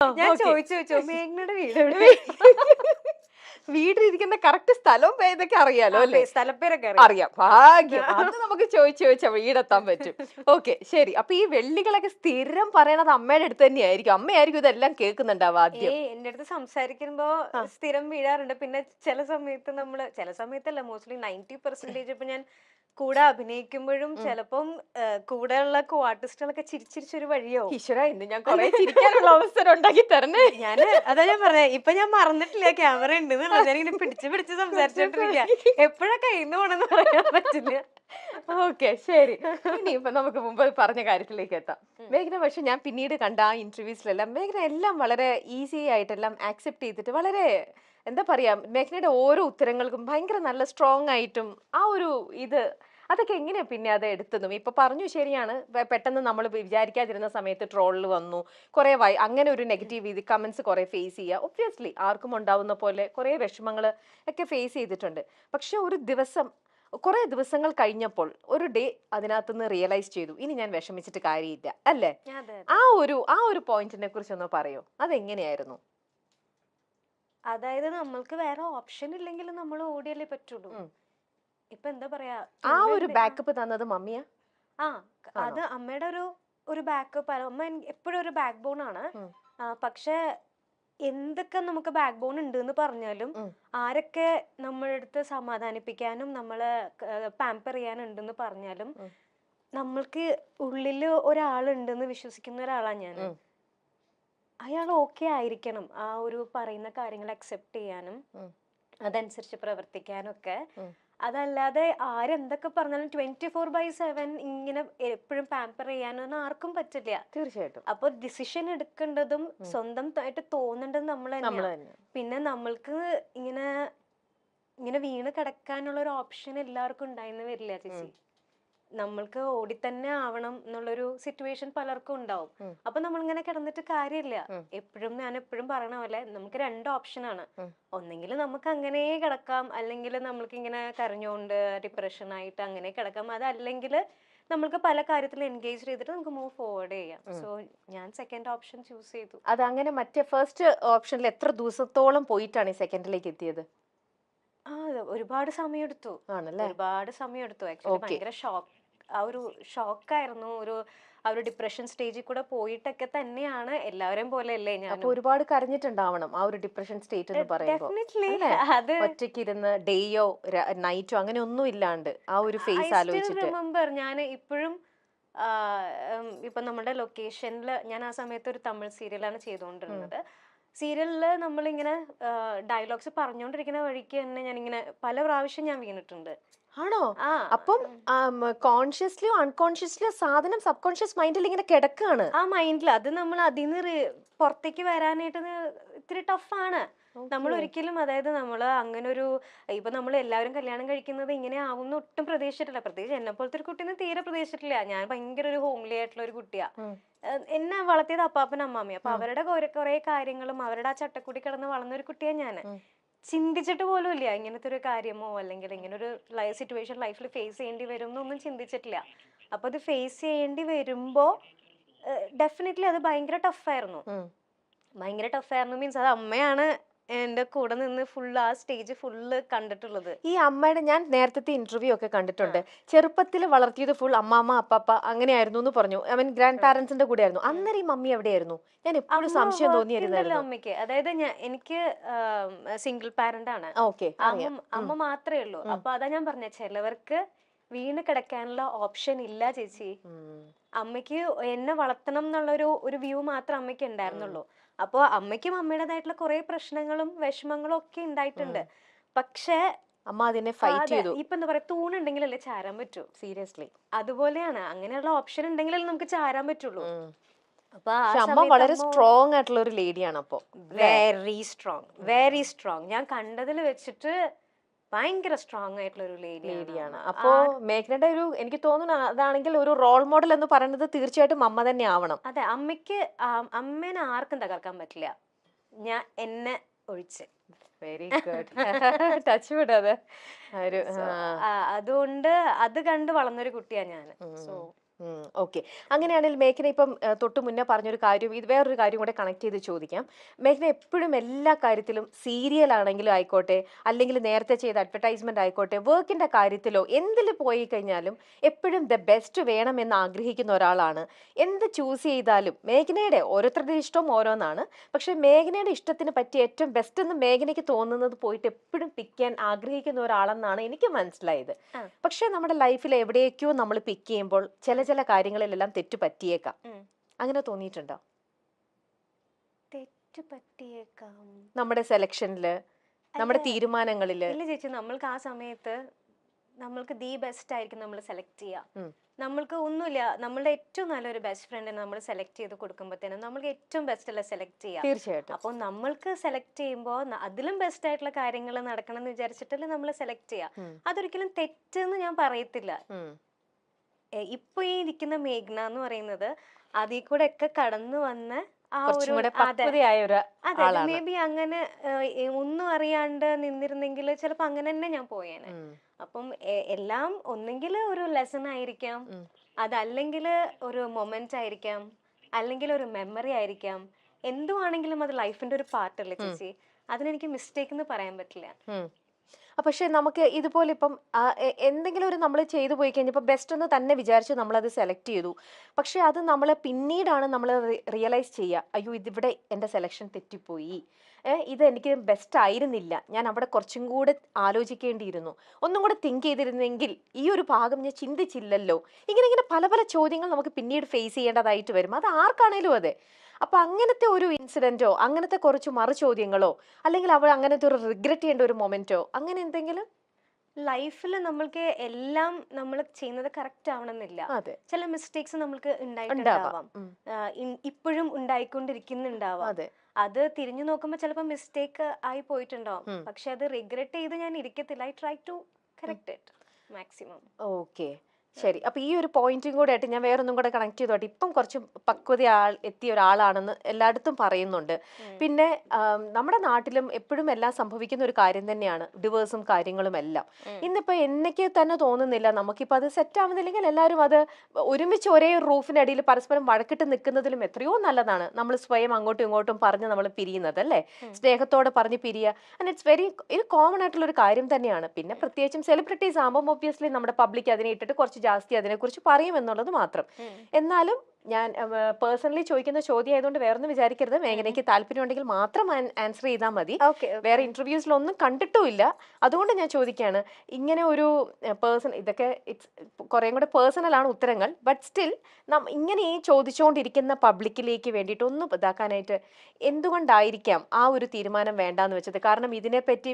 ഞാൻ ഓക്കെ. ചോദിച്ചു മേഘ്നയുടെ വീട് എവിടെ? വീട്ടിലിരിക്കുന്ന കറക്റ്റ് സ്ഥലവും ഇതൊക്കെ അറിയാലോ അല്ലേ? സ്ഥലപ്പേരൊക്കെ അറിയാം. ഭാഗ്യം. അത് നമുക്ക് ചോദിച്ചാ വീടെത്താൻ പറ്റും. ഓക്കെ, ശരി. അപ്പൊ ഈ വെള്ളികളൊക്കെ സ്ഥിരം പറയണത് അമ്മയുടെ അടുത്ത് തന്നെയായിരിക്കും. അമ്മയായിരിക്കും ഇതെല്ലാം കേൾക്കുന്നുണ്ടാവും ആദ്യം. എന്റെ അടുത്ത് സംസാരിക്കുമ്പോ സ്ഥിരം വീഴാറുണ്ട്. പിന്നെ ചില സമയത്തല്ല, മോസ്റ്റ്ലി 90% ഇപ്പൊ ഞാൻ കൂടെ അഭിനയിക്കുമ്പോഴും ചിലപ്പം കൂടെയുള്ള കോ ആർട്ടിസ്റ്റുകളൊക്കെ ചിരിച്ചിരിച്ചൊരു വഴിയാവും. ഈശ്വര, ഇന്ന് ഞാൻ കുറെ ചിരിക്കാനുള്ള അവസരം ഉണ്ടാക്കി തരണേ. അതാ ഞാൻ പറഞ്ഞത്, ഇപ്പൊ ഞാൻ മറന്നിട്ടില്ല ക്യാമറ ഉണ്ട് എന്നുള്ളത്. ഞാനിങ്ങനെ പിടിച്ച് സംസാരിച്ചോണ്ടിരിക്കുക. എപ്പോഴാ കയ്യിന്ന് പോണെന്ന് പറയാൻ പറ്റില്ല. ഓക്കെ, ശരി. ഇനിയിപ്പൊ നമുക്ക് മുമ്പ് പറഞ്ഞ കാര്യത്തിലേക്ക് എത്താം. മേഘന പക്ഷെ ഞാൻ പിന്നീട് കണ്ട ആ ഇന്റർവ്യൂസിലെല്ലാം മേഘന എല്ലാം വളരെ ഈസി ആയിട്ടെല്ലാം ആക്സെപ്റ്റ് ചെയ്തിട്ട് വളരെ എന്താ പറയാ, മേഘനയുടെ ഓരോ ഉത്തരങ്ങൾക്കും ഭയങ്കര നല്ല സ്ട്രോങ് ആയിട്ടും ആ ഒരു ഇത് അതൊക്കെ എങ്ങനെയാ പിന്നെ അത് എടുത്തതും? ഇപ്പൊ പറഞ്ഞു, ശരിയാണ്, പെട്ടെന്ന് നമ്മൾ വിചാരിക്കാതിരുന്ന സമയത്ത് ട്രോളിൽ വന്നു കുറെ അങ്ങനെ ഒരു നെഗറ്റീവ് ഇത് കമന്റ്സ് കുറെ ഫേസ് ചെയ്യുക ഒബ്വിയസ്ലി ആർക്കും ഉണ്ടാവുന്ന പോലെ കുറെ വിഷമങ്ങൾ ഒക്കെ ഫേസ് ചെയ്തിട്ടുണ്ട്. പക്ഷെ ഒരു ദിവസം കുറെ ദിവസങ്ങൾ കഴിഞ്ഞപ്പോൾ ഒരു ഡേ അതിനകത്തുനിന്ന് റിയലൈസ് ചെയ്തു, ഇനി ഞാൻ വിഷമിച്ചിട്ട് കാര്യമില്ല അല്ലേ? ആ ഒരു പോയിന്റിനെ കുറിച്ച് ഒന്ന് പറയോ, അതെങ്ങനെയായിരുന്നു? അതായത് നമ്മൾക്ക് വേറെ ഓപ്ഷൻ ഇല്ലെങ്കിൽ നമ്മൾ ഓടിയല്ലേ പറ്റുള്ളൂ. ഇപ്പൊ എന്താ പറയാ, ആ ഒരു ബാക്കപ്പ് തന്നത് മമ്മിയാ? അത് അമ്മയുടെ ഒരു ബാക്കപ്പ്. അമ്മ എപ്പോഴും ഒരു ബാക്ക് ബോൺ ആണ്. പക്ഷെ എന്തൊക്കെ നമുക്ക് ബാക്ക് ബോൺ ഉണ്ട് എന്ന് പറഞ്ഞാലും, ആരൊക്കെ നമ്മുടെ അടുത്ത് സമാധാനിപ്പിക്കാനും നമ്മളെ പാമ്പർ ചെയ്യാനുണ്ടെന്ന് പറഞ്ഞാലും, നമ്മൾക്ക് ഉള്ളില് ഒരാളുണ്ടെന്ന് വിശ്വസിക്കുന്ന ഒരാളാണ് ഞാൻ. അയാൾ ഓക്കെ ആയിരിക്കണം ആ ഒരു പറയുന്ന കാര്യങ്ങൾ അക്സെപ്റ്റ് ചെയ്യാനും അതനുസരിച്ച് പ്രവർത്തിക്കാനും ഒക്കെ. അതല്ലാതെ ആരെന്തൊക്കെ പറഞ്ഞാലും 24/7 ഇങ്ങനെ എപ്പോഴും പാമ്പർ ചെയ്യാനൊന്നും ആർക്കും പറ്റില്ല. തീർച്ചയായിട്ടും. അപ്പൊ ഡിസിഷൻ എടുക്കേണ്ടതും സ്വന്തമായിട്ട് തോന്നേണ്ടതും നമ്മൾ തന്നെയാണ്. പിന്നെ നമ്മൾക്ക് ഇങ്ങനെ ഇങ്ങനെ വീണ് കിടക്കാനുള്ള ഒരു ഓപ്ഷൻ എല്ലാവർക്കും ഉണ്ടായിന്ന് വരില്ല ചേച്ചി. നമ്മൾക്ക് ഓടി തന്നെ ആവണം എന്നുള്ളൊരു സിറ്റുവേഷൻ പലർക്കും ഉണ്ടാവും. അപ്പൊ നമ്മളിങ്ങനെ കിടന്നിട്ട് കാര്യമില്ല. ഞാൻ എപ്പോഴും പറയണ പോലെ നമുക്ക് 2 ഓപ്ഷനാണ്. ഒന്നെങ്കിൽ നമുക്ക് അങ്ങനെ കിടക്കാം, അല്ലെങ്കിൽ നമ്മൾക്ക് ഇങ്ങനെ കരഞ്ഞുകൊണ്ട് ഡിപ്രഷൻ ആയിട്ട് അങ്ങനെ കിടക്കാം. അതല്ലെങ്കിൽ നമ്മൾക്ക് പല കാര്യത്തിൽ എൻഗേജ് ചെയ്തിട്ട് നമുക്ക് മൂവ് ഫോർവേഡ് ചെയ്യാം. സോ ഞാൻ സെക്കൻഡ് ഓപ്ഷൻ ചൂസ് ചെയ്തു. അത് അങ്ങനെ മറ്റേ ഫസ്റ്റ് ഓപ്ഷനിൽ എത്ര ദിവസത്തോളം പോയിട്ടാണ് ഈ സെക്കൻഡിലേക്ക് എത്തിയത്? ഒരുപാട് സമയം എടുത്തു. ആക്ച്വലി ഭയങ്കര ഷോക്കായിരുന്നു. ആ ഒരു ഡിപ്രഷൻ സ്റ്റേജിൽ കൂടെ പോയിട്ടൊക്കെ തന്നെയാണ്. എല്ലാവരെയും പോലെ അല്ലേ ഞാൻ. അപ്പൊ ഒരുപാട് കരഞ്ഞിട്ടുണ്ടാവണം ആ ഒരു ഡിപ്രഷൻ സ്റ്റേറ്റ് എന്ന് പറയുമ്പോൾ. ഒറ്റയ്ക്ക് ഇരുന്ന് ഡേയോ നൈറ്റോ അങ്ങനെ ഒന്നും ഇല്ലാണ്ട് ആ ഒരു ഫേസ് ആലോചിച്ചിട്ട്. റിമെമ്പർ ഞാൻ ഇപ്പോഴും ഇപ്പൊ നമ്മുടെ ലൊക്കേഷനിൽ ഞാൻ ആ സമയത്ത് ഒരു തമിഴ് സീരിയലാണ് ചെയ്തുകൊണ്ടിരുന്നത്. സീരിയലില് നമ്മളിങ്ങനെ ഡയലോഗ്സ് പറഞ്ഞുകൊണ്ടിരിക്കുന്ന വഴിക്ക് തന്നെ ഞാനിങ്ങനെ പല പ്രാവശ്യം ഞാൻ വീണിട്ടുണ്ട്. ആണോ? അപ്പം കോൺഷ്യസ്ലിയോ അൺകോൺഷ്യസ്ലിയോ സാധനം സബ് കോൺഷ്യസ് മൈൻഡിൽ ഇങ്ങനെ കിടക്കാണ്. ആ മൈൻഡിൽ അത് നമ്മൾ അതിന്ന് പുറത്തേക്ക് വരാനായിട്ട് ഇത്തിരി ടഫാണ്. നമ്മൾ ഒരിക്കലും, അതായത് നമ്മള് അങ്ങനെ ഒരു ഇപ്പൊ നമ്മൾ എല്ലാവരും കല്യാണം കഴിക്കുന്നത് ഇങ്ങനെ ആവുന്ന ഒട്ടും പ്രതീക്ഷിച്ചിട്ടില്ല. പ്രത്യേകിച്ച് എന്നെ പോലത്തെ ഒരു കുട്ടീനെ തീരെ പ്രതീക്ഷിച്ചിട്ടില്ല. ഞാൻ ഭയങ്കര ഒരു ഹോംലി ആയിട്ടുള്ള ഒരു കുട്ടിയാ. എന്നെ വളർത്തിയത് അപ്പാപ്പൻ അമ്മാമ്മ. അപ്പൊ അവരുടെ കുറെ കാര്യങ്ങളും അവരുടെ ആ ചട്ടക്കൂടി കിടന്ന് വളർന്ന ഒരു കുട്ടിയാണ് ഞാൻ. ചിന്തിച്ചിട്ട് പോലും ഇല്ല ഇങ്ങനത്തെ ഒരു കാര്യമോ അല്ലെങ്കിൽ ഇങ്ങനെ ഒരു സിറ്റുവേഷൻ ലൈഫിൽ ഫേസ് ചെയ്യേണ്ടി വരും എന്നൊന്നും ചിന്തിച്ചിട്ടില്ല. അപ്പൊ അത് ഫേസ് ചെയ്യേണ്ടി വരുമ്പോ ഡെഫിനറ്റ്ലി അത് ഭയങ്കര ടഫായിരുന്നു. മീൻസ് അത് അമ്മയാണ് എന്റെ കൂടെ നിന്ന് ആ സ്റ്റേജ് ഫുള്ള് കണ്ടിട്ടുള്ളത്. ഈ അമ്മയുടെ ഞാൻ നേരത്തെ ഇന്റർവ്യൂ ഒക്കെ കണ്ടിട്ടുണ്ട്. ചെറുപ്പത്തിൽ വളർത്തിയത് ഫുൾ അമ്മാമ്മ അപ്പാപ്പ അങ്ങനെയായിരുന്നു എന്ന് പറഞ്ഞു. ഗ്രാൻഡ് പാരന്റ്സിന്റെ കൂടെ ആയിരുന്നു. അന്നേരം ഈ മമ്മി എവിടെയായിരുന്നു? ഞാൻ എപ്പോഴും സംശയം തോന്നിയിരുന്നല്ലോ അമ്മയ്ക്ക്. അതായത് എനിക്ക് സിംഗിൾ പാരന്റ് ആണ്. അമ്മ മാത്രമേ ഉള്ളൂ. അപ്പൊ അതാ ഞാൻ പറഞ്ഞ, ചിലവർക്ക് വീണ് കിടക്കാനുള്ള ഓപ്ഷൻ ഇല്ല ചേച്ചി. അമ്മയ്ക്ക് എന്നെ വളർത്തണം എന്നുള്ള ഒരു വ്യൂ മാത്രം അമ്മയ്ക്ക് ഉണ്ടായിരുന്നുള്ളൂ. അപ്പൊ അമ്മയ്ക്കും അമ്മയുടേതായിട്ടുള്ള കുറെ പ്രശ്നങ്ങളും വിഷമങ്ങളും ഒക്കെ ഉണ്ടായിട്ടുണ്ട്. പക്ഷെ അമ്മ അതിനെ ഫൈറ്റ് ചെയ്തു. ഇപ്പൊ എന്താ പറയാ, തൂണുണ്ടെങ്കിലല്ലേ ചാരാൻ പറ്റൂ. സീരിയസ്ലി അതുപോലെയാണ്. അങ്ങനെയുള്ള ഓപ്ഷൻ ഉണ്ടെങ്കിലല്ലേ നമുക്ക് ചാരാൻ പറ്റുള്ളൂ. അമ്മ വളരെ സ്ട്രോങ് ആയിട്ടുള്ള ഒരു ലേഡിയാണ്. അപ്പൊ വെരി സ്ട്രോങ്. ഞാൻ കണ്ടതിൽ വെച്ചിട്ട് ഭയങ്കര സ്ട്രോങ് ആയിട്ടുള്ള ഒരു ലേഡിയാണ്. അപ്പോ മേഘനയുടെ ഒരു, എനിക്ക് തോന്നുന്നു അതാണെങ്കിൽ ഒരു റോൾ മോഡൽ എന്ന് പറയുന്നത് തീർച്ചയായിട്ടും അമ്മ തന്നെ ആവണം. അതെ, അമ്മേനെ ആർക്കും തകർക്കാൻ പറ്റില്ല, എന്നെ ഒഴിച്ച്. Very good. ടച്ച് വിടാതെ. അതുകൊണ്ട് അത് കണ്ട് വളർന്നൊരു കുട്ടിയാ ഞാൻ. So okay. അങ്ങനെയാണെങ്കിൽ മേഘന ഇപ്പം തൊട്ട് മുന്നേ പറഞ്ഞൊരു കാര്യം, ഇത് വേറൊരു കാര്യം കൂടെ കണക്ട് ചെയ്ത് ചോദിക്കാം. മേഘന എപ്പോഴും എല്ലാ കാര്യത്തിലും സീരിയൽ ആണെങ്കിലും ആയിക്കോട്ടെ, അല്ലെങ്കിൽ നേരത്തെ ചെയ്ത അഡ്വർടൈസ്മെന്റ് ആയിക്കോട്ടെ, വർക്കിന്റെ കാര്യത്തിലോ എന്തിൽ പോയി കഴിഞ്ഞാലും എപ്പോഴും ദ ബെസ്റ്റ് വേണമെന്ന് ആഗ്രഹിക്കുന്ന ഒരാളാണ്. എന്ത് ചൂസ് ചെയ്താലും മേഘനയുടെ ഓരോരുത്തരുടെ ഇഷ്ടവും ഓരോന്നാണ്. പക്ഷെ മേഘനയുടെ ഇഷ്ടത്തിന് പറ്റിയ ഏറ്റവും ബെസ്റ്റ് എന്ന് മേഘനയ്ക്ക് തോന്നുന്നത് പോയിട്ട് എപ്പോഴും പിക്ക് ചെയ്യാൻ ആഗ്രഹിക്കുന്ന ഒരാളെന്നാണ് എനിക്ക് മനസ്സിലായത്. പക്ഷെ നമ്മുടെ ലൈഫിൽ എവിടേക്കോ നമ്മൾ പിക്ക് ചെയ്യുമ്പോൾ ചില കാര്യങ്ങളിലെല്ലാം തെറ്റ് പറ്റിയേക്കാം. അങ്ങനെ തോന്നിയിട്ടുണ്ടോ? തെറ്റ് പറ്റിയേക്കാം നമ്മുടെ സെലക്ഷനില്, നമ്മുടെ തീരുമാനങ്ങളില്? ഇല്ല ചേച്ചി, നമ്മൾക്ക് ആ സമയത്ത് നമ്മൾക്ക് ദി ബെസ്റ്റ് ആയിരിക്കും നമ്മൾ സെലക്ട് ചെയ്യുക. നമ്മൾക്ക് ഒന്നുമില്ല, നമ്മളുടെ ഏറ്റവും നല്ലൊരു ബെസ്റ്റ് ഫ്രണ്ടിനെ നമ്മൾ സെലക്ട് ചെയ്ത് കൊടുക്കുമ്പോഴത്തേനും നമ്മൾക്ക് ഏറ്റവും ബെസ്റ്റ് അല്ല സെലക്ട് ചെയ്യാം. തീർച്ചയായിട്ടും. അപ്പോൾ നമ്മൾക്ക് സെലക്ട് ചെയ്യുമ്പോൾ അതിലും ബെസ്റ്റ് ആയിട്ടുള്ള കാര്യങ്ങൾ നടക്കണം എന്ന് വിചാരിച്ചിട്ടല്ലേ നമ്മൾ സെലക്ട് ചെയ്യുക. അതൊരിക്കലും തെറ്റെന്ന് ഞാൻ പറയത്തില്ല. ഇപ്പൊ ഈ ഇരിക്കുന്ന മേഘ്ന എന്ന് പറയുന്നത് അതിൽ കൂടെ ഒക്കെ കടന്നു വന്ന ആ ഒരു അതെ, മേ ബി അങ്ങനെ ഒന്നും അറിയാണ്ട് നിന്നിരുന്നെങ്കിൽ ചിലപ്പോ അങ്ങനെ തന്നെ ഞാൻ പോയേനെ. അപ്പം എല്ലാം ഒന്നെങ്കിൽ ഒരു ലെസൺ ആയിരിക്കാം, അതല്ലെങ്കിൽ ഒരു മൊമെന്റ് ആയിരിക്കാം, അല്ലെങ്കിൽ ഒരു മെമ്മറി ആയിരിക്കാം. എന്തുവാണെങ്കിലും അത് ലൈഫിന്റെ ഒരു പാർട്ടല്ലേ ചേച്ചി. അതിനെനിക്ക് മിസ്റ്റേക്ക് എന്ന് പറയാൻ പറ്റില്ല. പക്ഷെ നമുക്ക് ഇതുപോലെ ഇപ്പം എന്തെങ്കിലും ഒരു നമ്മൾ ചെയ്തു പോയി കഴിഞ്ഞപ്പോൾ ബെസ്റ്റ് എന്ന് തന്നെ വിചാരിച്ച് നമ്മളത് സെലക്ട് ചെയ്തു. പക്ഷെ അത് നമ്മൾ പിന്നീടാണ് നമ്മൾ റിയലൈസ് ചെയ്യുക, അയ്യോ ഇതിവിടെ എൻ്റെ സെലക്ഷൻ തെറ്റിപ്പോയി, ഇത് എനിക്ക് ബെസ്റ്റ് ആയിരുന്നില്ല, ഞാൻ അവിടെ കുറച്ചും കൂടെ ആലോചിക്കേണ്ടിയിരുന്നു, ഒന്നും കൂടെ തിങ്ക് ചെയ്തിരുന്നെങ്കിൽ, ഈ ഒരു ഭാഗം ഞാൻ ചിന്തിച്ചില്ലല്ലോ. ഇങ്ങനെ പല പല ചോദ്യങ്ങൾ നമുക്ക് പിന്നീട് ഫേസ് ചെയ്യേണ്ടതായിട്ട് വരും. അത് ആർക്കാണേലും അതെ. അപ്പൊ അങ്ങനത്തെ ഒരു ഇൻസിഡന്റോ, അങ്ങനത്തെ കുറച്ച് മറു ചോദ്യങ്ങളോ, അല്ലെങ്കിൽ അവർ അങ്ങനത്തെ ഒരു റിഗ്രറ്റ് ചെയ്യേണ്ട ഒരു മൊമെന്റോ, അങ്ങനെ എന്തെങ്കിലും? ലൈഫിൽ നമ്മൾക്ക് എല്ലാം നമ്മൾ ചെയ്യുന്നത് കറക്റ്റ് ആവണമെന്നില്ല. ചില മിസ്റ്റേക്സ് നമ്മൾക്ക് ഉണ്ടായിട്ടുണ്ടാവാം, ഇപ്പോഴും ഉണ്ടായിക്കൊണ്ടിരിക്കുന്നുണ്ടാവാം. അത് തിരിഞ്ഞു നോക്കുമ്പോൾ ചിലപ്പോൾ മിസ്റ്റേക്ക് ആയി പോയിട്ടുണ്ടാവും. പക്ഷെ അത് റിഗ്രറ്റ് ചെയ്ത് ഞാൻ ഇരിക്കത്തില്ല. I try to correct it maximum. Okay, ശരി. അപ്പൊ ഈ ഒരു പോയിന്റും കൂടെ ആയിട്ട് ഞാൻ വേറൊന്നും കൂടെ കണക്ട് ചെയ്തോട്ടെ. ഇപ്പം കുറച്ച് പക്വത എത്തിയ ഒരാളാണെന്ന് എല്ലായിടത്തും പറയുന്നുണ്ട്. പിന്നെ നമ്മുടെ നാട്ടിലും എപ്പോഴും എല്ലാം സംഭവിക്കുന്ന ഒരു കാര്യം തന്നെയാണ് ഡിവേഴ്സും കാര്യങ്ങളും എല്ലാം. ഇന്നിപ്പോ എന്നൊക്കെ തന്നെ തോന്നുന്നില്ല, നമുക്കിപ്പോ അത് സെറ്റ് ആവുന്നില്ലെങ്കിൽ എല്ലാവരും അത് ഒരുമിച്ച് ഒരേ റൂഫിനടിയിൽ പരസ്പരം വഴക്കിട്ട് നിൽക്കുന്നതിലും എത്രയോ നല്ലതാണ് നമ്മൾ സ്വയം അങ്ങോട്ടും ഇങ്ങോട്ടും പറഞ്ഞ് നമ്മൾ പിരിയുന്നത്, അല്ലേ? സ്നേഹത്തോടെ പറഞ്ഞ് പിരിയുക. ആൻഡ് ഇറ്റ്സ് വെരി കോമൺ ആയിട്ടുള്ള ഒരു കാര്യം തന്നെയാണ്. പിന്നെ പ്രത്യേകിച്ചും സെലിബ്രിറ്റീസ് ആകുമ്പോൾ ഒബ്വിയസ്ലി നമ്മുടെ പബ്ലിക് അതിനെ ഇട്ടിട്ട് കുറച്ച് ജാസ്തി അതിനെക്കുറിച്ച് പറയും എന്നുള്ളത് മാത്രം. എന്നാലും ഞാൻ പേഴ്സണലി ചോദിക്കുന്ന ചോദ്യം ആയതുകൊണ്ട് വേറൊന്നും വിചാരിക്കരുത്. മേഘനയ്ക്ക് താല്പര്യം ഉണ്ടെങ്കിൽ മാത്രം ആൻസർ ചെയ്താൽ മതി. വേറെ ഇന്റർവ്യൂസിലൊന്നും കണ്ടിട്ടുമില്ല, അതുകൊണ്ട് ഞാൻ ചോദിക്കുകയാണ്. ഇങ്ങനെ ഒരു പേഴ്സൺ, ഇതൊക്കെ കുറേ കൂടെ പേഴ്സണൽ ആണ് ഉത്തരങ്ങൾ, ബട്ട് സ്റ്റിൽ ഇങ്ങനെ ഈ ചോദിച്ചുകൊണ്ടിരിക്കുന്ന പബ്ലിക്കിലേക്ക് വേണ്ടിയിട്ട് ഒന്ന് ഇതാക്കാനായിട്ട് എന്തുകൊണ്ടായിരിക്കാം ആ ഒരു തീരുമാനം വേണ്ടാന്ന് വെച്ചത്? കാരണം ഇതിനെപ്പറ്റി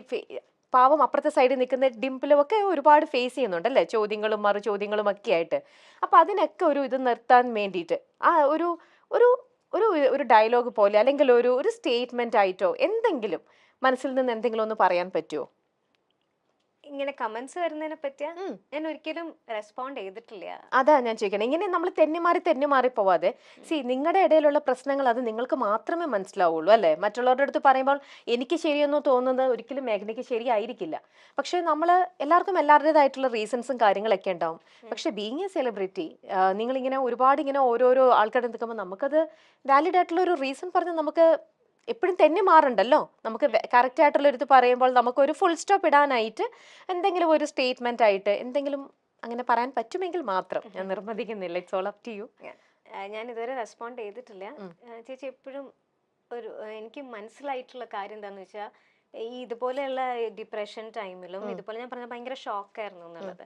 പാവം അപ്പുറത്തെ സൈഡിൽ നിൽക്കുന്ന ഡിംപിളും ഒക്കെ ഒരുപാട് ഫേസ് ചെയ്യുന്നുണ്ടല്ലേ, ചോദ്യങ്ങളും മറു ചോദ്യങ്ങളും ഒക്കെ ആയിട്ട്. അപ്പൊ അതിനൊക്കെ ഒരു ഇത് നിർത്താൻ വേണ്ടിയിട്ട് ആ ഒരു ഒരു ഒരു ഒരു ഡയലോഗ് പോലെ, അല്ലെങ്കിൽ ഒരു സ്റ്റേറ്റ്മെന്റ് ആയിട്ടോ എന്തെങ്കിലും മനസ്സിൽ നിന്ന് എന്തെങ്കിലും ഒന്ന് പറയാൻ പറ്റുമോ? ഇങ്ങനെ കമന്റ്സ് വരുന്നതിനെ പറ്റിയ ഞാൻ ഒരിക്കലും റെസ്പോണ്ട് ചെയ്തിട്ടില്ല. അതാ ഞാൻ ചോദിക്കണം. ഇങ്ങനെ നമ്മൾ തെന്നിമാറി പോവാതെ, നിങ്ങളുടെ ഇടയിലുള്ള പ്രശ്നങ്ങൾ അത് നിങ്ങൾക്ക് മാത്രമേ മനസ്സിലാവുള്ളൂ, അല്ലെ? മറ്റുള്ളവരുടെ അടുത്ത് പറയുമ്പോൾ എനിക്ക് ശരിയെന്നോ തോന്നുന്നത് ഒരിക്കലും മേഘനയ്ക്ക് ശരിയായിരിക്കില്ല. പക്ഷെ നമ്മൾ എല്ലാവർക്കും എല്ലാവരുടേതായിട്ടുള്ള റീസൺസും കാര്യങ്ങളൊക്കെ ഉണ്ടാവും. പക്ഷെ ബീങ് എ സെലിബ്രിറ്റി, നിങ്ങളിങ്ങനെ ഒരുപാട് ഇങ്ങനെ ഓരോരോ ആൾക്കാരുടെ നിൽക്കുമ്പോൾ നമുക്കത് വാലിഡ് ആയിട്ടുള്ള ഒരു റീസൺ പറഞ്ഞ് നമുക്ക് എപ്പോഴും തെന്നി മാറണ്ടല്ലോ. നമുക്ക് കറക്റ്റ് ആയിട്ടുള്ള ഒരു ഇത് പറയുമ്പോൾ നമുക്കൊരു ഫുൾ സ്റ്റോപ്പ് ഇടാനായിട്ട് എന്തെങ്കിലും ഒരു സ്റ്റേറ്റ്മെന്റ് ആയിട്ട് എന്തെങ്കിലും അങ്ങനെ പറയാൻ പറ്റുമെങ്കിൽ മാത്രം. ഞാൻ നിർബന്ധിക്കുന്നില്ല, it's all up to you. ഞാൻ ഇതുവരെ റെസ്പോണ്ട് ചെയ്തിട്ടില്ല ചേച്ചി. എപ്പോഴും എനിക്ക് മനസ്സിലായിട്ടുള്ള കാര്യം എന്താന്ന് വെച്ചാൽ, ഈ ഇതുപോലെയുള്ള ഡിപ്രഷൻ ടൈമിലും ഇതുപോലെ ഞാൻ പറഞ്ഞ ഭയങ്കര ഷോക്കായിരുന്നു എന്നുള്ളത്.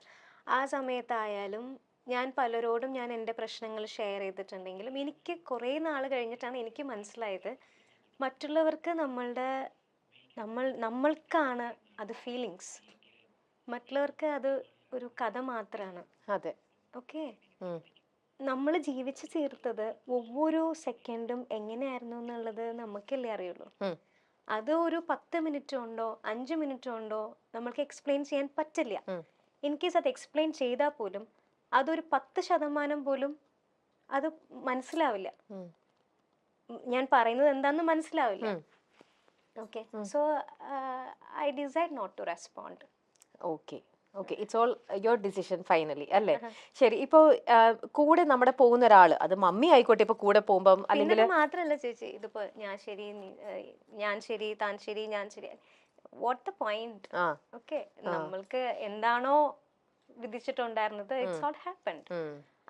ആ സമയത്തായാലും ഞാൻ പലരോടും ഞാൻ എൻ്റെ പ്രശ്നങ്ങൾ ഷെയർ ചെയ്തിട്ടുണ്ടെങ്കിലും എനിക്ക് കുറേ നാൾ കഴിഞ്ഞിട്ടാണ് എനിക്ക് മനസ്സിലായത്, മറ്റുള്ളവർക്ക് നമ്മൾക്കാണ് അത് ഫീലിങ്സ്, മറ്റുള്ളവർക്ക് അത് ഒരു കഥ മാത്രമാണ്. അതെ, ഓക്കെ. നമ്മൾ ജീവിച്ചു തീർത്തത് ഒவ்வொരു സെക്കൻഡും എങ്ങനെയായിരുന്നു എന്നുള്ളത് നമുക്കല്ലേ അറിയുള്ളൂ. അത് ഒരു 10 മിനിറ്റ് കൊണ്ടോ 5 മിനിറ്റ് കൊണ്ടോ നമ്മൾക്ക് എക്സ്പ്ലെയിൻ ചെയ്യാൻ പറ്റില്ല. ഇൻ കേസ് അത് എക്സ്പ്ലെയിൻ ചെയ്താൽ പോലും അതൊരു 10% പോലും അത് മനസ്സിലാവില്ല. ഞാൻ പറയുന്നത് എന്താന്ന് മനസ്സിലാവില്ല. Okay, so I decide not to respond. Okay, okay, it's all your decision finally അല്ലേ? ശരി, ഇപ്പോ കൂടെ നമ്മുടെ പോകുന്ന ഒരാള്, അത് മമ്മി ആയിക്കോട്ടെ, ഇപ്പൊ കൂടെ പോകുമ്പം അല്ലെങ്കിൽ പിന്നെ മാത്രല്ല ചേച്ചി, ഇതിപ്പോ ഞാൻ ശരി ഞാൻ ശരി താൻ ശരി ഞാൻ ശരി, വാട്ട് ദ പോയിന്റ്? ഓക്കെ, നമ്മൾക്ക് എന്താണോ വിധിച്ചിട്ടുണ്ടായിരുന്നത്, ഇറ്റ്സ് ഓൾ ഹാപ്പൻഡ്.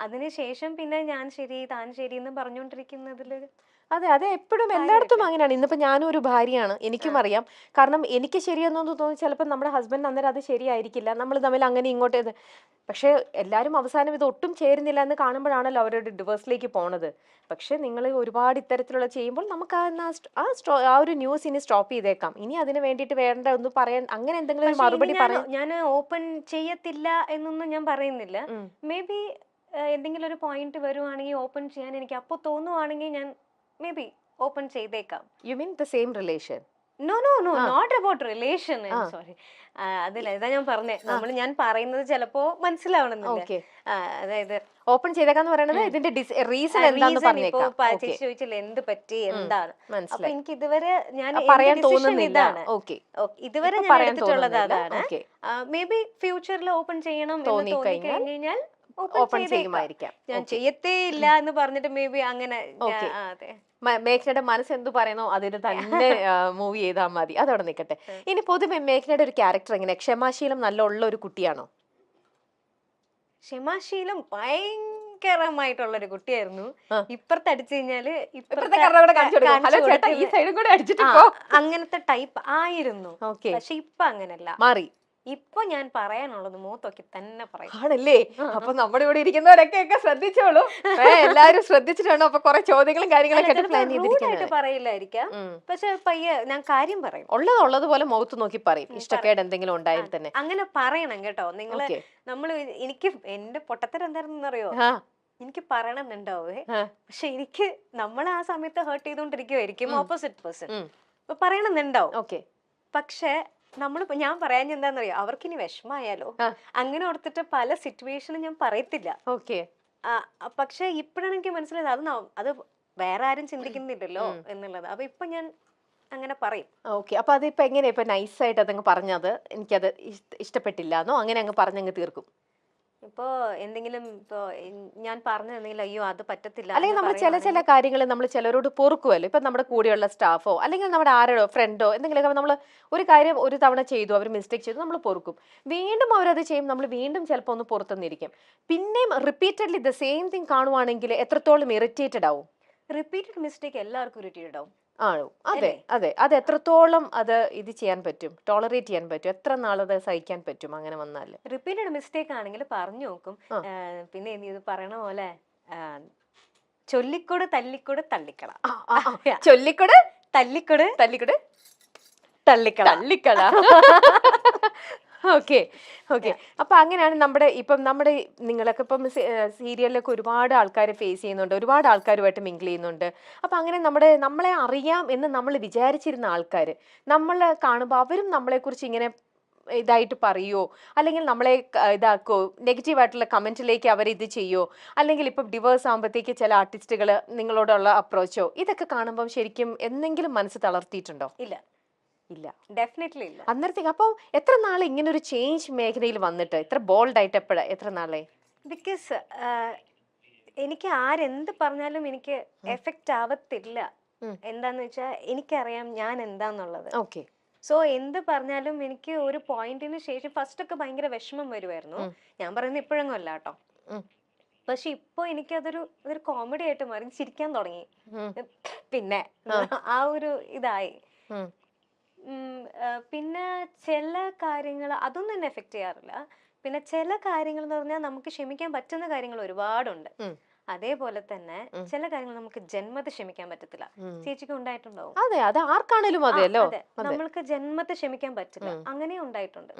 അതിനുശേഷം പിന്നെ ഞാൻ ശരി താൻ ശരി എന്ന് പറഞ്ഞുകൊണ്ടിരിക്കുന്നതില് അതെ, അതെ, എപ്പോഴും എല്ലായിടത്തും അങ്ങനെയാണ്. ഇന്നിപ്പോ ഞാനും ഒരു ഭാര്യയാണ്, എനിക്കും അറിയാം. കാരണം എനിക്ക് ശരിയെന്നൊന്ന് തോന്നി ചിലപ്പോൾ നമ്മുടെ ഹസ്ബൻഡ് അന്നേരം അത് ശരിയായിരിക്കില്ല, നമ്മൾ തമ്മിൽ അങ്ങനെ ഇങ്ങോട്ട് പക്ഷെ എല്ലാവരും അവസാനം ഇത് ഒട്ടും ചേരുന്നില്ല എന്ന് കാണുമ്പോഴാണല്ലോ അവരുടെ ഡിവേഴ്സിലേക്ക് പോണത്. പക്ഷെ നിങ്ങൾ ഒരുപാട് ഇത്തരത്തിലുള്ള ചെയ്യുമ്പോൾ നമുക്ക് ആ ഒരു ന്യൂസ് ഇനി സ്റ്റോപ്പ് ചെയ്തേക്കാം. ഇനി അതിന് വേണ്ടിയിട്ട് വേണ്ട ഒന്ന് പറയാൻ അങ്ങനെ എന്തെങ്കിലും ഒരു മറുപടി പറയാൻ ഞാൻ ഓപ്പൺ ചെയ്യത്തില്ല എന്നൊന്നും ഞാൻ പറയുന്നില്ല. മേ ബി എന്തെങ്കിലും ഒരു പോയിന്റ് വരുവാണെങ്കിൽ ഓപ്പൺ ചെയ്യാൻ എനിക്ക് അപ്പോൾ തോന്നുവാണെങ്കിൽ ഞാൻ മേ ബി ഓപ്പൺ ചെയ്തേക്കാം. You mean the same relation? No no no, not about relation. Sorry, അതില്ല, ഇതാ ഞാൻ പറഞ്ഞേ, ഞാൻ പറയുന്നത് ചിലപ്പോ മനസ്സിലാവണമെന്നില്ല. അതായത് ഓപ്പൺ ചെയ്തേക്കാന്ന് പറയുന്നത് ഇതിന്റെ റീസൺ എന്താന്ന് പറഞ്ഞേക്കാം. ചേച്ചി ചോദിച്ചില്ല എന്ത് പറ്റി എന്താണ്, അപ്പൊ എനിക്ക് ഇതുവരെ ഞാൻ പറയാൻ തോന്നുന്നില്ല. ഇതുവരെ ഞാൻ എടുത്തിട്ടുള്ളത് അതാണ്. മേ ബി ഫ്യൂച്ചറിൽ ഓപ്പൺ ചെയ്യണം എന്ന് തോന്നിക്കഴിഞ്ഞാൽ ഓപ്പൺ ചെയ്യുമായിരിക്കാം. ഞാൻ ചെയ്യത്തേ ഇല്ല എന്ന് പറഞ്ഞിട്ട് മേ ബി അങ്ങനെ. അതെ, മേഘനയുടെ മനസ്സ് എന്ത് പറയുന്നോ അതിന് തന്നെ മൂവ് ചെയ്താൽ മതി, അതവിടെ നിൽക്കട്ടെ. ഇനി പൊതുവെ മേഘനയുടെ ഒരു ക്യാരക്ടർ എങ്ങനെ? ക്ഷമാശീലം നല്ല ഉള്ള ഒരു കുട്ടിയാണോ? ക്ഷമാശീലം ഭയങ്കരമായിട്ടുള്ള ഒരു കുട്ടിയായിരുന്നു. ഇപ്പുറത്ത് അടിച്ചു കഴിഞ്ഞാല് അങ്ങനത്തെ ടൈപ്പ് ആയിരുന്നു. പക്ഷെ ഇപ്പൊ അങ്ങനല്ല, മാറി. ഇപ്പൊ ഞാൻ പറയാനുള്ളത് മൂത്തൊക്കെ തന്നെ പറയും. ആണല്ലേ? അപ്പൊ നമ്മുടെ ഇവിടെ ഇരിക്കുന്നവരൊക്കെ ശ്രദ്ധിച്ചോളൂ, എല്ലാരും ശ്രദ്ധിച്ചിട്ടാണോ? അപ്പൊ കുറെ ചോദ്യങ്ങളും കാര്യങ്ങളൊക്കെ പറയില്ലായിരിക്കാം, പക്ഷെ പയ്യെ ഞാൻ കാര്യം പറയും. ഉള്ളതുപോലെ മുഖത്ത് നോക്കി പറയും. ഇഷ്ടക്കേട് എന്തെങ്കിലും ഉണ്ടായാൽ തന്നെ അങ്ങനെ പറയണം കേട്ടോ നിങ്ങള്. എനിക്ക് എന്റെ പൊട്ടത്തരം എന്തായിരുന്നു അറിയോ, എനിക്ക് പറയണമെന്നുണ്ടാവേ, പക്ഷെ എനിക്ക് നമ്മൾ ആ സമയത്ത് ഹേർട്ട് ചെയ്തോണ്ടിരിക്കുവായിരിക്കും ഓപ്പോസിറ്റ് പേഴ്സൺ, അപ്പൊ പറയണമെന്നുണ്ടാവും. പക്ഷെ ഞാൻ പറയാൻ എന്താന്നറിയോ, അവർക്കിനി വിഷമായാലോ അങ്ങനെ ഓർത്തിട്ട് പല സിറ്റുവേഷനും ഞാൻ പറയത്തില്ല. പക്ഷെ ഇപ്പോഴാണ് എനിക്ക് മനസ്സിലായത് അത് വേറെ ആരും ചിന്തിക്കുന്നില്ലല്ലോ എന്നുള്ളത്. അപ്പൊ ഇപ്പൊ ഞാൻ അങ്ങനെ പറയും. അപ്പൊ അതിപ്പോ എങ്ങനെയാ ഇപ്പൊ നൈസായിട്ട് അതങ്ങ് പറഞ്ഞത് എനിക്കത് ഇഷ്ടപ്പെട്ടില്ല എന്നോ അങ്ങനെ അങ്ങ് പറഞ്ഞങ്ങ് തീർക്കും? ഇപ്പോ എന്തെങ്കിലും ഇപ്പോ ഞാൻ പറഞ്ഞെങ്കിൽ അയ്യോ അത് പറ്റത്തില്ല, അല്ലെങ്കിൽ നമ്മൾ ചില കാര്യങ്ങൾ നമ്മൾ ചിലരോട് പൊറുക്കുമല്ലോ. ഇപ്പൊ നമ്മുടെ കൂടെയുള്ള സ്റ്റാഫോ അല്ലെങ്കിൽ നമ്മുടെ ആരോ ഫ്രണ്ടോ എന്തെങ്കിലുമൊക്കെ നമ്മൾ ഒരു കാര്യം ഒരു തവണ ചെയ്തു, അവർ മിസ്റ്റേക്ക് ചെയ്തു, നമ്മൾ പൊറുക്കും. വീണ്ടും അവരത് ചെയ്യും, നമ്മൾ വീണ്ടും ചിലപ്പോൾ ഒന്ന് പുറത്തുനിന്നിരിക്കും. പിന്നെയും റിപ്പീറ്റഡ്ലി ദ സെയിം തിങ് കാണുവാണെങ്കിൽ എത്രത്തോളം ഇറിറ്റേറ്റഡ് ആവും? റിപ്പീറ്റഡ് മിസ്റ്റേക്ക് എല്ലാവർക്കും ഇറിറ്റേറ്റഡ് ആവും. ആണോ? അതെ, അതെ, അത് എത്രത്തോളം അത് ഇത് ചെയ്യാൻ പറ്റും, ടോളറേറ്റ് ചെയ്യാൻ പറ്റും, എത്ര നാളത് സഹിക്കാൻ പറ്റും അങ്ങനെ വന്നാൽ? റിപ്പീറ്റഡ് മിസ്റ്റേക്ക് ആണെങ്കിൽ പറഞ്ഞു നോക്കും. പിന്നെ ഇത് പറയണ പോലെ ചൊല്ലിക്കൊട് തല്ലിക്കൊട് തള്ളിക്കള, ചൊല്ലിക്കൊട് തല്ലിക്കൊട് തല്ലിക്കൊട് തള്ളിക്കള. ഓക്കെ, അപ്പൊ അങ്ങനെയാണ് നമ്മുടെ നിങ്ങളൊക്കെ ഇപ്പം സീരിയലിലൊക്കെ ഒരുപാട് ആൾക്കാരെ ഫേസ് ചെയ്യുന്നുണ്ട്, ഒരുപാട് ആൾക്കാരുമായിട്ട് മിങ്കിൾ ചെയ്യുന്നുണ്ട്. അപ്പൊ അങ്ങനെ നമ്മളെ അറിയാം എന്ന് നമ്മൾ വിചാരിച്ചിരുന്ന ആൾക്കാർ നമ്മളെ കാണുമ്പോൾ അവരും നമ്മളെ കുറിച്ച് ഇങ്ങനെ ഇതായിട്ട് പറയുമോ, അല്ലെങ്കിൽ നമ്മളെ ഇതാക്കോ, നെഗറ്റീവായിട്ടുള്ള കമന്റിലേക്ക് അവർ ഇത് ചെയ്യോ, അല്ലെങ്കിൽ ഇപ്പം ഡിവേഴ്സ് ആകുമ്പോഴത്തേക്ക് ചില ആർട്ടിസ്റ്റുകൾ നിങ്ങളോടുള്ള അപ്രോച്ചോ ഇതൊക്കെ കാണുമ്പോൾ ശരിക്കും എന്തെങ്കിലും മനസ്സ് തളർത്തിയിട്ടുണ്ടോ? ഇല്ല, ഡെഫിനറ്റ്ലി ഇല്ല. അന്നേരത്തേക്ക് അപ്പോൾ എത്ര നാൾ ഇങ്ങനെ ഒരു ചേഞ്ച് മേഖലയിൽ വന്നിട്ട് ഇത്ര ബോൾഡ് ആയിട്ട് എത്ര നാളെ? ബിക്കോസ് എനിക്ക് ആരെന്ത് പറഞ്ഞാലും എനിക്ക് എഫക്റ്റ് ആവത്തില്ല. എന്താന്ന് വെച്ചാൽ എനിക്കറിയാം ഞാൻ എന്താന്നുള്ളത്. സോ എന്ത് പറഞ്ഞാലും എനിക്ക് ഒരു പോയിന്റിന് ശേഷം ഫസ്റ്റ് ഒക്കെ ഭയങ്കര വിഷമം വരുമായിരുന്നു. ഞാൻ പറയുന്നത് ഇപ്പോഴൊന്നും അല്ല കേട്ടോ. പക്ഷെ ഇപ്പൊ എനിക്കതൊരു കോമഡി ആയിട്ട് മാറി, ചിരിക്കാൻ തുടങ്ങി. പിന്നെ ആ ഒരു ഇതായി. പിന്നെ ചില കാര്യങ്ങൾ അതൊന്നും എന്നെ എഫക്ട് ചെയ്യാറില്ല. പിന്നെ ചില കാര്യങ്ങൾ എന്ന് പറഞ്ഞാൽ നമുക്ക് ക്ഷമിക്കാൻ പറ്റുന്ന കാര്യങ്ങൾ ഒരുപാടുണ്ട്. അതേപോലെ തന്നെ ചില കാര്യങ്ങൾ നമുക്ക് ജന്മത്തെ ക്ഷമിക്കാൻ പറ്റത്തില്ല. ചേച്ചിക്ക് ഉണ്ടായിട്ടുണ്ടാവും. അതെ, അത് ആർക്കാണേലും അതെയല്ലോ, നമ്മൾക്ക് ജന്മത്തെ ക്ഷമിക്കാൻ പറ്റില്ല, അങ്ങനെ ഉണ്ടായിട്ടുണ്ട്.